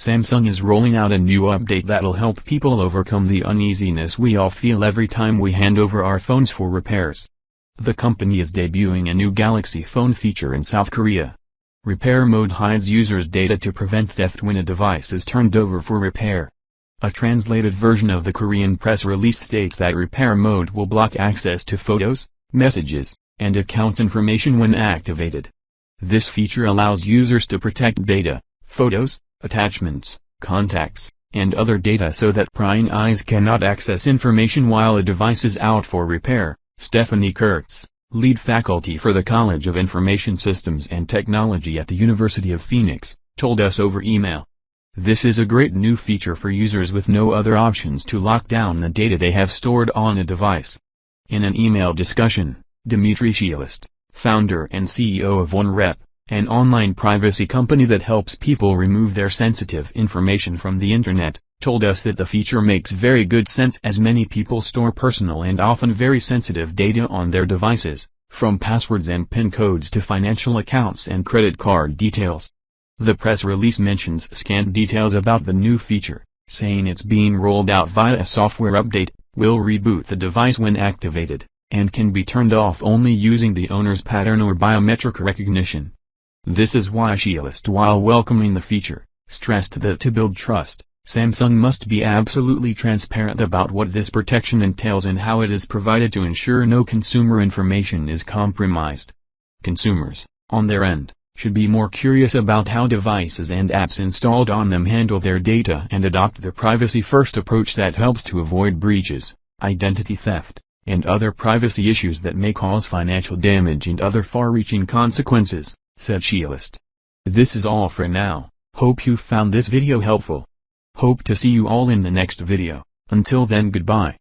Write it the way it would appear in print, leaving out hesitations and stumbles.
Samsung is rolling out a new update that'll help people overcome the uneasiness we all feel every time we hand over our phones for repairs. The company is debuting a new Galaxy phone feature in South Korea. Repair mode hides users' data to prevent theft when a device is turned over for repair. A translated version of the Korean press release states that repair mode will block access to photos, messages, and account information when activated. This feature allows users to protect data, photos, attachments, contacts, and other data so that prying eyes cannot access information while a device is out for repair. Stephanie Kurtz, lead faculty for the College of Information Systems and Technology at the University of Phoenix, told us over email. This is a great new feature for users with no other options to lock down the data they have stored on a device. In an email discussion, Dmitry Shielist, founder and CEO of OneRep, an online privacy company that helps people remove their sensitive information from the internet, told us that the feature makes very good sense as many people store personal and often very sensitive data on their devices, from passwords and PIN codes to financial accounts and credit card details. The press release mentions scant details about the new feature, saying it's being rolled out via a software update, will reboot the device when activated, and can be turned off only using the owner's pattern or biometric recognition. This is why Shielist, while welcoming the feature, stressed that to build trust, Samsung must be absolutely transparent about what this protection entails and how it is provided to ensure no consumer information is compromised. Consumers, on their end, should be more curious about how devices and apps installed on them handle their data and adopt the privacy-first approach that helps to avoid breaches, identity theft, and other privacy issues that may cause financial damage and other far-reaching consequences, said Shielist. This is all for now. Hope you found this video helpful. Hope to see you all in the next video. Until then, goodbye.